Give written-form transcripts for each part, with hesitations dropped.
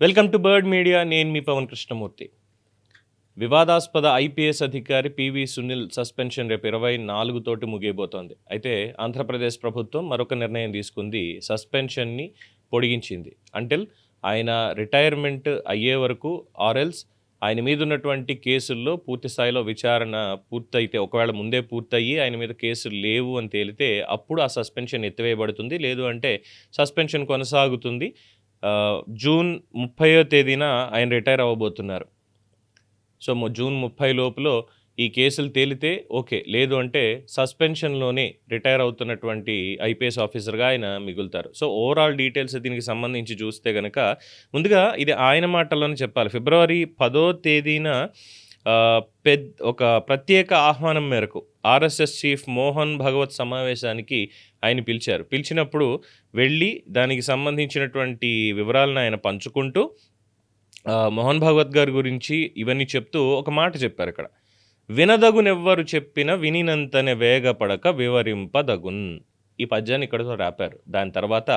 Welcome to bird media. నేను మీ పవన్ కృష్ణమూర్తి. వివాదాస్పద IPS అధికారి పివి సునీల్ సస్పెన్షన్ రేపు 24 తోటి ముగియబోతోంది. అయితే ఆంధ్రప్రదేశ్ ప్రభుత్వం మరొక నిర్ణయం తీసుకుంది. సస్పెన్షన్ని పొడిగించింది. అంటిల్ ఆయన రిటైర్మెంట్ అయ్యే వరకు ఆర్ఎల్స్ ఆయన మీద ఉన్నటువంటి కేసుల్లో పూర్తి స్థాయిలో విచారణ పూర్తయితే, ఒకవేళ ముందే పూర్తయ్యి ఆయన మీద కేసులు లేవు అని తేలితే అప్పుడు ఆ సస్పెన్షన్ ఎత్తివేయబడుతుంది. లేదు అంటే సస్పెన్షన్ కొనసాగుతుంది. జూన్ 30వ తేదీన ఆయన రిటైర్ అవ్వబోతున్నారు. సో జూన్ 30 లోపల ఈ కేసులు తేలితే ఓకే, లేదు అంటే సస్పెన్షన్లోనే రిటైర్ అవుతున్నటువంటి ఐపీఎస్ ఆఫీసర్గా ఆయన మిగులుతారు. సో ఓవరాల్ డీటెయిల్స్ దీనికి సంబంధించి చూస్తే కనుక ముందుగా ఇది ఆయన మాటల్లోనే చెప్పాలి. ఫిబ్రవరి 10వ తేదీన ఒక ప్రత్యేక ఆహ్వానం మేరకు ఆర్ఎస్ఎస్ చీఫ్ మోహన్ భగవత్ సమావేశానికి ఆయన పిలిచారు. పిలిచినప్పుడు వెళ్ళి దానికి సంబంధించినటువంటి వివరాలను ఆయన పంచుకుంటూ మోహన్ భగవత్ గారి గురించి ఇవన్నీ చెప్తూ ఒక మాట చెప్పారు. ఇక్కడ వినదగునెవ్వరు చెప్పిన వినినంతనే వేగపడక వివరింపదగున్, ఈ పద్యాన్ని ఇక్కడతో రాపారు. దాని తర్వాత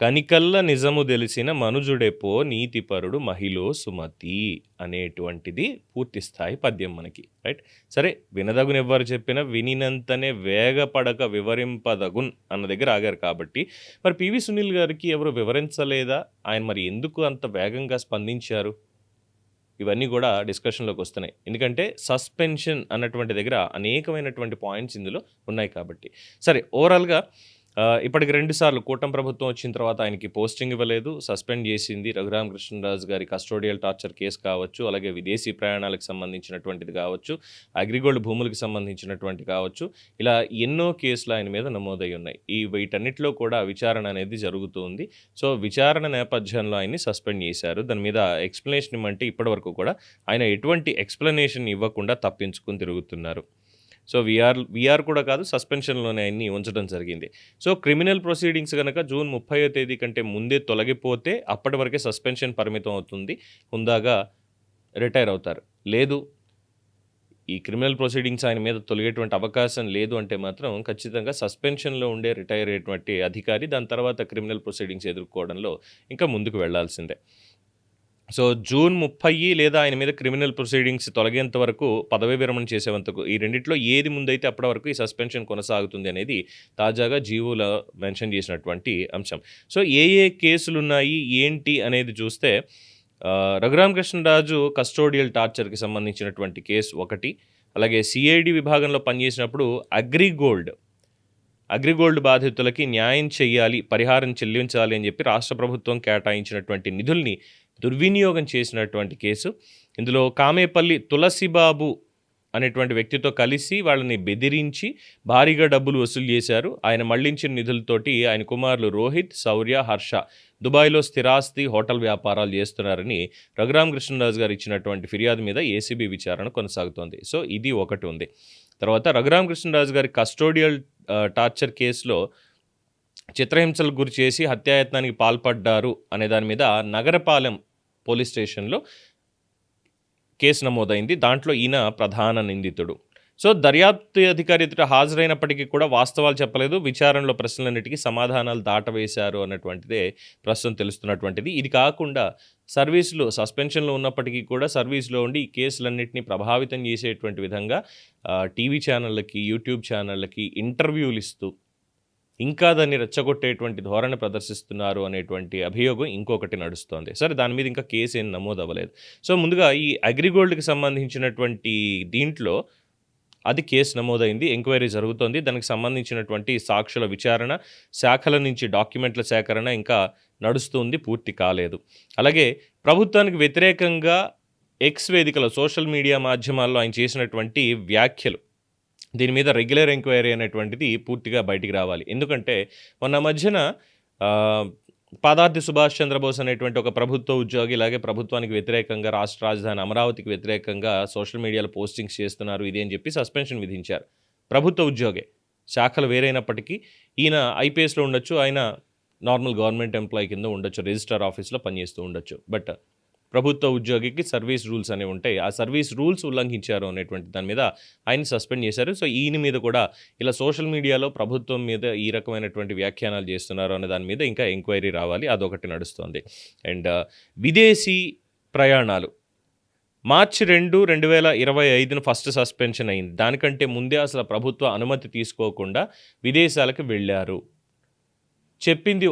కనికల్ల నిజము తెలిసిన మనుజుడెపో నీతిపరుడు మహిళో సుమతి అనేటువంటిది పూర్తి స్థాయి పద్యం మనకి. రైట్, సరే, వినదగునెవ్వరు చెప్పిన వినినంతనే వేగపడక వివరింపదగున్ అన్న దగ్గర ఆగారు. కాబట్టి మరి పివి సునీల్ గారికి ఎవరు వివరించలేదా? ఆయన మరి ఎందుకు అంత వేగంగా స్పందించారు? ఇవన్నీ కూడా డిస్కషన్లోకి వస్తున్నాయి. ఎందుకంటే సస్పెన్షన్ అన్నటువంటి దగ్గర అనేకమైనటువంటి పాయింట్స్ ఇందులో ఉన్నాయి కాబట్టి. సరే, ఓవరాల్గా ఇప్పటికి 2 సార్లు కూటమి ప్రభుత్వం వచ్చిన తర్వాత ఆయనకి పోస్టింగ్ ఇవ్వలేదు, సస్పెండ్ చేసింది. రఘురామకృష్ణరాజు గారి కస్టోడియల్ టార్చర్ కేసు కావచ్చు, అలాగే విదేశీ ప్రయాణాలకు సంబంధించినటువంటిది కావచ్చు, అగ్రిగోల్డ్ భూములకు సంబంధించినటువంటి కావచ్చు, ఇలా ఎన్నో కేసులు ఆయన మీద నమోదై ఉన్నాయి. వీటన్నిటిలో కూడా విచారణ అనేది జరుగుతుంది. సో విచారణ నేపథ్యంలో ఆయన్ని సస్పెండ్ చేశారు. దాని మీద ఎక్స్ప్లెనేషన్ ఇవ్వమంటే ఇప్పటివరకు కూడా ఆయన ఎటువంటి ఎక్స్ప్లెనేషన్ ఇవ్వకుండా తప్పించుకుని తిరుగుతున్నారు. సో వీఆర్ కూడా కాదు, సస్పెన్షన్లోనే ఆయన్ని ఉంచడం జరిగింది. సో క్రిమినల్ ప్రొసీడింగ్స్ కనుక జూన్ 30వ తేదీ కంటే ముందే తొలగిపోతే అప్పటి వరకే సస్పెన్షన్ పరిమితం అవుతుంది, హుందాగా రిటైర్ అవుతారు. లేదు, ఈ క్రిమినల్ ప్రొసీడింగ్స్ ఆయన మీద తొలగేటువంటి అవకాశం లేదు అంటే మాత్రం ఖచ్చితంగా సస్పెన్షన్లో ఉండే రిటైర్ అయ్యేటువంటి అధికారి దాని తర్వాత క్రిమినల్ ప్రొసీడింగ్స్ ఎదుర్కోవడంలో ఇంకా ముందుకు వెళ్లాల్సిందే. సో జూన్ 30 లేదా ఆయన మీద క్రిమినల్ ప్రొసీడింగ్స్ తొలగేంత వరకు, పదవీ విరమణ చేసేంతకు, ఈ రెండిట్లో ఏది ముందైతే అప్పటి వరకు ఈ సస్పెన్షన్ కొనసాగుతుంది అనేది తాజాగా జీవోలో మెన్షన్ చేసినటువంటి అంశం. సో ఏ కేసులు ఉన్నాయి ఏంటి అనేది చూస్తే రఘురామకృష్ణరాజు కస్టోడియల్ టార్చర్కి సంబంధించినటువంటి కేసు ఒకటి, అలాగే సిఐడి విభాగంలో పనిచేసినప్పుడు అగ్రిగోల్డ్ బాధితులకి న్యాయం చేయాలి, పరిహారం చెల్లించాలి అని చెప్పి రాష్ట్ర ప్రభుత్వం కేటాయించినటువంటి నిధుల్ని దుర్వినియోగం చేసినటువంటి కేసు. ఇందులో కామేపల్లి తులసిబాబు అనేటువంటి వ్యక్తితో కలిసి వాళ్ళని బెదిరించి భారీగా డబ్బులు వసూలు చేశారు. ఆయన మళ్లించిన నిధులతోటి ఆయన కుమారులు రోహిత్, శౌర్య, హర్ష దుబాయ్లో స్థిరాస్తి, హోటల్ వ్యాపారాలు చేస్తున్నారని రఘురామకృష్ణరాజు గారు ఇచ్చినటువంటి ఫిర్యాదు మీద ఏసీబీ విచారణ కొనసాగుతోంది. సో ఇది ఒకటి ఉంది. తర్వాత రఘురామకృష్ణరాజు గారి కస్టోడియల్ టార్చర్ కేసులో చిత్రహింసలకు గురి చేసి హత్యాయత్నానికి పాల్పడ్డారు అనే దాని మీద నగరపాలెం పోలీస్ స్టేషన్లో కేసు నమోదైంది. దాంట్లో ఈయన ప్రధాన నిందితుడు. సో దర్యాప్తు అధికారి ఎదుట హాజరైనప్పటికీ కూడా వాస్తవాలు చెప్పలేదు, విచారణలో ప్రశ్నలన్నిటికీ సమాధానాలు దాటవేశారు అన్నటువంటిదే ప్రస్తుతం తెలుస్తున్నటువంటిది. ఇది కాకుండా సర్వీసులో సస్పెన్షన్లో ఉన్నప్పటికీ కూడా సర్వీస్లో ఉండి ఈ కేసులన్నింటినీ ప్రభావితం చేసేటువంటి విధంగా టీవీ ఛానళ్ళకి, యూట్యూబ్ ఛానళ్ళకి ఇంటర్వ్యూలు ఇస్తూ ఇంకా దాన్ని రెచ్చగొట్టేటువంటి ధోరణి ప్రదర్శిస్తున్నారు అనేటువంటి అభియోగం ఇంకొకటి నడుస్తోంది. సరే, దాని మీద ఇంకా కేసు ఏం నమోదు అవ్వలేదు. సో ముందుగా ఈ అగ్రిగోల్డ్కి సంబంధించినటువంటి దీంట్లో అది కేసు నమోదైంది, ఎంక్వైరీ జరుగుతోంది. దానికి సంబంధించినటువంటి సాక్షుల విచారణ, శాఖల నుంచి డాక్యుమెంట్ల సేకరణ ఇంకా నడుస్తుంది, పూర్తి కాలేదు. అలాగే ప్రభుత్వానికి వ్యతిరేకంగా ఎక్స్ వేదికలో, సోషల్ మీడియా మాధ్యమాల్లో ఆయన చేసినటువంటి వ్యాఖ్యలు, దీని మీద రెగ్యులర్ ఎంక్వైరీ అనేటువంటిది పూర్తిగా బయటికి రావాలి. ఎందుకంటే మొన్న మధ్యన పాదార్థి సుభాష్ చంద్రబోస్ అనేటువంటి ఒక ప్రభుత్వ ఉద్యోగి ఇలాగే ప్రభుత్వానికి వ్యతిరేకంగా, రాష్ట్ర రాజధాని అమరావతికి వ్యతిరేకంగా సోషల్ మీడియాలో పోస్టింగ్స్ చేస్తున్నారు ఇది అని చెప్పి సస్పెన్షన్ విధించారు. ప్రభుత్వ ఉద్యోగే, శాఖలు వేరైనప్పటికీ ఈయన ఐపీఎస్లో ఉండొచ్చు, ఆయన నార్మల్ గవర్నమెంట్ ఎంప్లాయీ కింద ఉండొచ్చు, రిజిస్టర్ ఆఫీస్లో పనిచేస్తూ ఉండొచ్చు. బట్ ప్రభుత్వ ఉద్యోగికి సర్వీస్ రూల్స్ అనేవి ఉంటాయి. ఆ సర్వీస్ రూల్స్ ఉల్లంఘించారు అనేటువంటి దాని మీద ఆయన్ని సస్పెండ్ చేశారు. సో, ఈయన మీద కూడా ఇలా సోషల్ మీడియాలో ప్రభుత్వం మీద ఈ రకమైనటువంటి వ్యాఖ్యానాలు చేస్తున్నారు అనే దాని మీద ఇంకా ఎంక్వైరీ రావాలి. అదొకటి నడుస్తోంది. అండ్ విదేశీ ప్రయాణాలు మార్చి 2, 2025 ఫస్ట్ సస్పెన్షన్ అయింది. దానికంటే ముందే అసలు ప్రభుత్వ అనుమతి తీసుకోకుండా విదేశాలకు వెళ్ళారు. చెప్పింది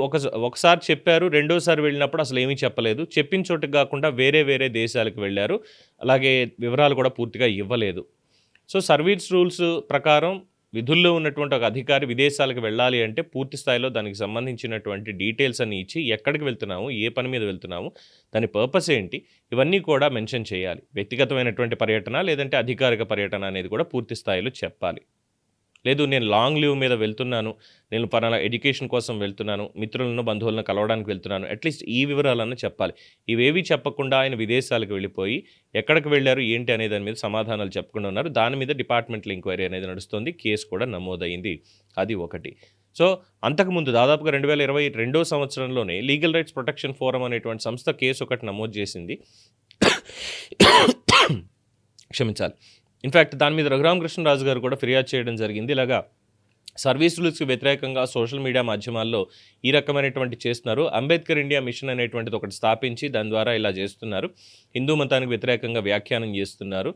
ఒకసారి చెప్పారు. రెండోసారి వెళ్ళినప్పుడు అసలేమీ చెప్పలేదు. చెప్పిన చోటుకి కాకుండా వేరే దేశాలకు వెళ్లారు. అలాగే వివరాలు కూడా పూర్తిగా ఇవ్వలేదు. సో, సర్వీస్ రూల్స్ ప్రకారం విధుల్లో ఉన్నటువంటి ఒక అధికారి విదేశాలకు వెళ్ళాలి అంటే పూర్తి స్థాయిలో దానికి సంబంధించినటువంటి డీటెయిల్స్ అన్నీ ఇచ్చి ఎక్కడికి వెళ్తున్నాము, ఏ పని మీద వెళ్తున్నాము, దాని పర్పస్ ఏంటి, ఇవన్నీ కూడా మెన్షన్ చేయాలి. వ్యక్తిగతమైనటువంటి పర్యటన లేదంటే అధికారిక పర్యటన అనేది కూడా పూర్తి స్థాయిలో చెప్పాలి. లేదు నేను లాంగ్ లీవ్ మీద వెళ్తున్నాను, నేను పలానా ఎడ్యుకేషన్ కోసం వెళ్తున్నాను, మిత్రులను బంధువులను కలవడానికి వెళ్తున్నాను, అట్లీస్ట్ ఈ వివరాలన్నీ చెప్పాలి. ఇవేవి చెప్పకుండా ఆయన విదేశాలకు వెళ్ళిపోయి ఎక్కడికి వెళ్ళారు ఏంటి అనే దాని మీద సమాధానాలు చెప్పకుండా ఉన్నారు. దాని మీద డిపార్ట్మెంటల్ ఎంక్వైరీ అనేది నడుస్తుంది. కేసు కూడా నమోదైంది. అది ఒకటి. సో, అంతకుముందు దాదాపుగా 2022 సంవత్సరంలోనే లీగల్ రైట్స్ ప్రొటెక్షన్ ఫోరం అనేటువంటి సంస్థ కేసు ఒకటి నమోదు చేసింది. క్షమించాలి. ఇన్ఫ్యాక్ట్ దాని మీద రఘురామకృష్ణరాజు గారు కూడా ఫిర్యాదు చేయడం జరిగింది. ఇలాగా సర్వీస్ రూల్స్కి వ్యతిరేకంగా సోషల్ మీడియా మాధ్యమాల్లో ఈ రకమైనటువంటి చేస్తున్నారు. అంబేద్కర్ ఇండియా మిషన్ అనేటువంటిది ఒకటి స్థాపించి దాని ద్వారా ఇలా చేస్తున్నారు, హిందూ మతానికి వ్యతిరేకంగా వ్యాఖ్యానం చేస్తున్నారు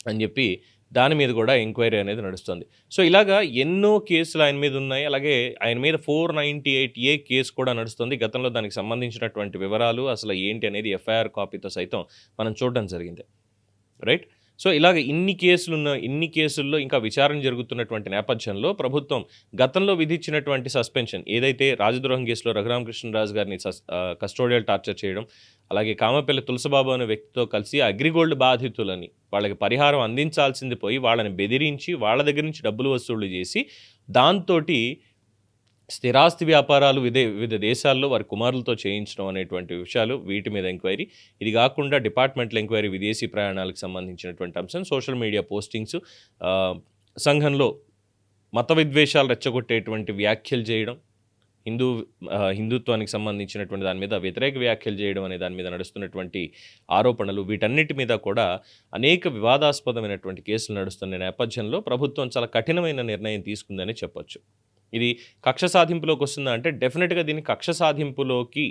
అని చెప్పి దాని మీద కూడా ఎంక్వైరీ అనేది నడుస్తుంది. సో, ఇలాగా ఎన్నో కేసులు ఆయన మీద ఉన్నాయి. అలాగే ఆయన మీద 498A కేసు కూడా నడుస్తుంది. గతంలో దానికి సంబంధించినటువంటి వివరాలు అసలు ఏంటి అనేది ఎఫ్ఐఆర్ కాపీతో సైతం మనం చూడడం జరిగింది. రైట్. సో, ఇలాగ ఇన్ని కేసుల్లో ఇంకా విచారణ జరుగుతున్నటువంటి నేపథ్యంలో ప్రభుత్వం గతంలో విధించినటువంటి సస్పెన్షన్ ఏదైతే రాజద్రోహం కేసులో రఘురామకృష్ణరాజు గారిని కస్టోడియల్ టార్చర్ చేయడం, అలాగే కామపల్లి తులసిబాబు అనే వ్యక్తితో కలిసి అగ్రిగోల్డ్ బాధితులని వాళ్ళకి పరిహారం అందించాల్సింది పోయి వాళ్ళని బెదిరించి వాళ్ళ దగ్గర నుంచి డబ్బులు వసూళ్లు చేసి దాంతోటి స్థిరాస్తి వ్యాపారాలు వివిధ దేశాల్లో వారి కుమారులతో చేయించడం అనేటువంటి విషయాలు, వీటి మీద ఎంక్వైరీ. ఇది కాకుండా డిపార్ట్మెంటల్ ఎంక్వైరీ విదేశీ ప్రయాణాలకు సంబంధించినటువంటి అంశం, సోషల్ మీడియా పోస్టింగ్స్, సంఘంలో మత విద్వేషాలు రెచ్చగొట్టేటువంటి వ్యాఖ్యలు చేయడం, హిందుత్వానికి సంబంధించినటువంటి దాని మీద వ్యతిరేక వ్యాఖ్యలు చేయడం అనే దాని మీద నడుస్తున్నటువంటి ఆరోపణలు, వీటన్నిటి మీద కూడా అనేక వివాదాస్పదమైనటువంటి కేసులు నడుస్తున్న నేపథ్యంలో ప్రభుత్వం చాలా కఠినమైన నిర్ణయం తీసుకుందని చెప్పొచ్చు. ఇది కక్ష సాధింపులోకి వస్తుందా అంటే డెఫినెట్గా దీన్ని కక్ష సాధింపులోకి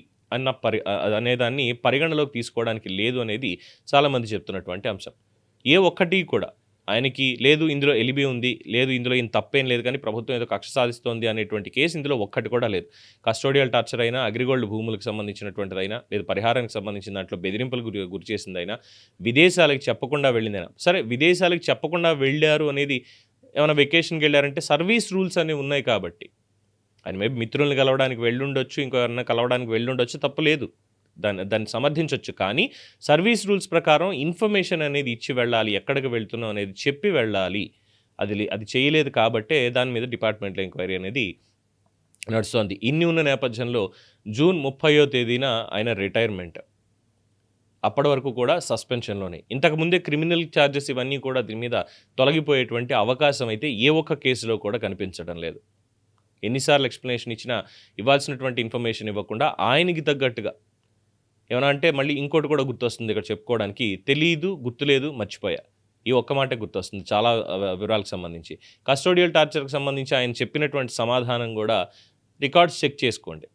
అనేదాన్ని పరిగణలోకి తీసుకోవడానికి లేదు అనేది చాలామంది చెప్తున్నటువంటి అంశం. ఏ ఒక్కటి కూడా ఆయనకి లేదు ఇందులో ఎలిబి ఉంది, లేదు ఇందులో ఈయన తప్పేం లేదు, కానీ ప్రభుత్వం ఏదో కక్ష సాధిస్తోంది అనేటువంటి కేసు ఇందులో ఒక్కటి కూడా లేదు. కస్టోడియల్ టార్చర్ అయినా, అగ్రిగోల్డ్ భూములకు సంబంధించినటువంటిదైనా, లేదు పరిహారానికి సంబంధించిన దాంట్లో బెదిరింపులకు గురి చేసిందైనా, విదేశాలకు చెప్పకుండా వెళ్ళిందైనా సరే, విదేశాలకు చెప్పకుండా వెళ్ళారు అనేది ఏమైనా వెకేషన్కి వెళ్ళారంటే సర్వీస్ రూల్స్ అనేవి ఉన్నాయి కాబట్టి, ఆయన మేబీ మిత్రుల్ని కలవడానికి వెళ్ళుండొచ్చు, ఇంకో ఎవరన్నా కలవడానికి వెళ్ళుండొచ్చు, తప్పలేదు, దాన్ని సమర్థించవచ్చు. కానీ సర్వీస్ రూల్స్ ప్రకారం ఇన్ఫర్మేషన్ అనేది ఇచ్చి వెళ్ళాలి, ఎక్కడికి వెళ్తున్నాం అనేది చెప్పి వెళ్ళాలి. అది చేయలేదు కాబట్టే దాని మీద డిపార్ట్మెంటల్ ఎంక్వైరీ అనేది నడుస్తోంది. ఇన్ని ఉన్న నేపథ్యంలో జూన్ 30వ తేదీన ఆయన రిటైర్మెంట్. అప్పటి వరకు కూడా సస్పెన్షన్లోనే. ఇంతకుముందే క్రిమినల్ ఛార్జెస్ ఇవన్నీ కూడా దీని మీద తొలగిపోయేటువంటి అవకాశం అయితే ఏ ఒక్క కేసులో కూడా కనిపించడం లేదు. ఎన్నిసార్లు ఎక్స్ప్లెనేషన్ ఇచ్చినా ఇవ్వాల్సినటువంటి ఇన్ఫర్మేషన్ ఇవ్వకుండా ఆయనకి తగ్గట్టుగా ఏమన్నా అంటే మళ్ళీ ఇంకోటి కూడా గుర్తొస్తుంది ఇక్కడ చెప్పుకోవడానికి, తెలీదు, గుర్తులేదు, మర్చిపోయా, ఈ ఒక్క మాటే గుర్తొస్తుంది చాలా వివరాలకు సంబంధించి. కస్టోడియల్ టార్చర్కి సంబంధించి ఆయన చెప్పినటువంటి సమాధానం కూడా రికార్డ్స్ చెక్ చేసుకోండి,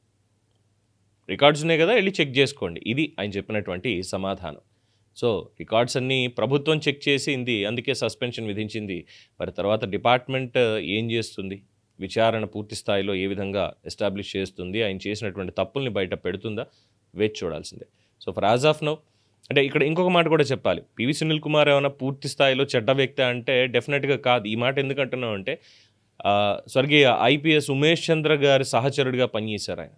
రికార్డ్స్ ఉన్నాయి కదా, వెళ్ళి చెక్ చేసుకోండి, ఇది ఆయన చెప్పినటువంటి సమాధానం. సో, రికార్డ్స్ అన్నీ ప్రభుత్వం చెక్ చేసింది, అందుకే సస్పెన్షన్ విధించింది. మరి తర్వాత డిపార్ట్మెంట్ ఏం చేస్తుంది, విచారణ పూర్తి స్థాయిలో ఏ విధంగా ఎస్టాబ్లిష్ చేస్తుంది, ఆయన చేసినటువంటి తప్పుల్ని బయట పెడుతుందా, వేచి చూడాల్సిందే. So, for as of now అంటే ఇక్కడ ఇంకొక మాట కూడా చెప్పాలి, పివి సునీల్ కుమార్ ఏమైనా పూర్తి స్థాయిలో చెడ్డ వ్యక్తి అంటే డెఫినెట్గా కాదు. ఈ మాట ఎందుకంటున్నాం అంటే స్వర్గీయ ఐపీఎస్ ఉమేష్ చంద్ర గారి సహచరుడిగా పనిచేశారు,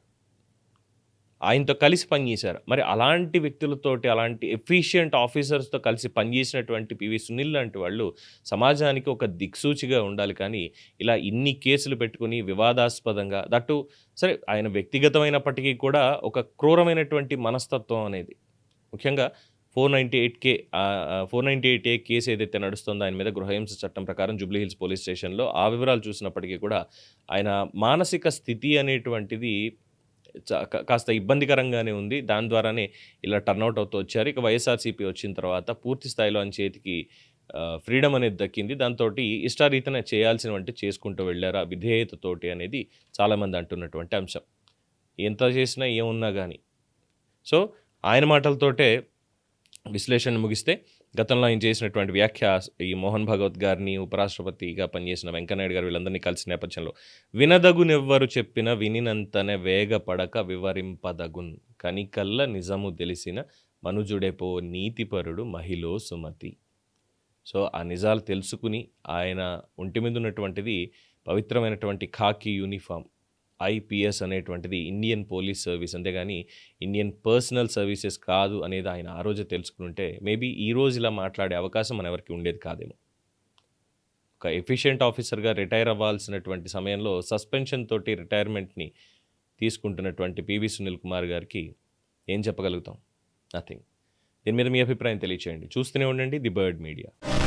ఆయనతో కలిసి పనిచేశారు. మరి అలాంటి వ్యక్తులతోటి, అలాంటి ఎఫిషియంట్ ఆఫీసర్స్తో కలిసి పనిచేసినటువంటి పివి సునీల్ లాంటి వాళ్ళు సమాజానికి ఒక దిక్సూచిగా ఉండాలి. కానీ ఇలా ఇన్ని కేసులు పెట్టుకుని వివాదాస్పదంగా, దట్టు సరే ఆయన వ్యక్తిగతమైనప్పటికీ కూడా ఒక క్రూరమైనటువంటి మనస్తత్వం అనేది, ముఖ్యంగా 498A కేసు ఏదైతే నడుస్తుందో ఆయన మీద గృహహింస చట్టం ప్రకారం జూబ్లీహిల్స్ పోలీస్ స్టేషన్లో, ఆ వివరాలు చూసినప్పటికీ కూడా ఆయన మానసిక స్థితి అనేటువంటిది కాస్త ఇబ్బందికరంగానే ఉంది. దాని ద్వారానే ఇలా టర్నౌట్ అవుతూ వచ్చారు. ఇక వైఎస్ఆర్‌సీపీ వచ్చిన తర్వాత పూర్తి స్థాయిలో ఆయన చేతికి ఫ్రీడమ్ అనేది దక్కింది. దాంతోటి ఇష్టారీతిన చేయాల్సినవంటే చేసుకుంటూ వెళ్లారు. ఆ విధేయతతోటి అనేది చాలామంది అంటున్నటువంటి అంశం. ఎంత చేసినా ఏమున్నా గానీ. సో, ఆయన మాటలతోటే విశ్లేషణ ముగిస్తే గతంలో ఆయన చేసినటువంటి వ్యాఖ్య ఈ మోహన్ భగవత్ గారిని ఉపరాష్ట్రపతిగా పనిచేసిన వెంకయ్యనాయుడు గారు వీళ్ళందరినీ కలిసిన నేపథ్యంలో వినదగునెవ్వరు చెప్పిన వినినంతనే వేగపడక వివరింపదగున్ కనికల్ల నిజము తెలిసిన మనుజుడెపో నీతిపరుడు మహిళో సుమతి. సో ఆ నిజాలు తెలుసుకుని ఆయన ఒంటి మీద ఉన్నటువంటిది పవిత్రమైనటువంటి ఖాకీ యూనిఫామ్ ఐపీఎస్ అనేటువంటిది ఇండియన్ పోలీస్ సర్వీస్, అంతేగాని ఇండియన్ పర్సనల్ సర్వీసెస్ కాదు అనేది ఆయన ఆ రోజే తెలుసుకుంటే మేబీ ఈ రోజు ఇలా మాట్లాడే అవకాశం మన ఎవరికి ఉండేది కాదేమో. ఒక ఎఫిషియెంట్ ఆఫీసర్గా రిటైర్ అవ్వాల్సినటువంటి సమయంలో సస్పెన్షన్ తోటి రిటైర్మెంట్ని తీసుకుంటున్నటువంటి పివి సునీల్ కుమార్ గారికి ఏం చెప్పగలుగుతాం? నథింగ్. దీని మీద మీ అభిప్రాయం తెలియచేయండి. చూస్తూనే ఉండండి ది బర్డ్ మీడియా.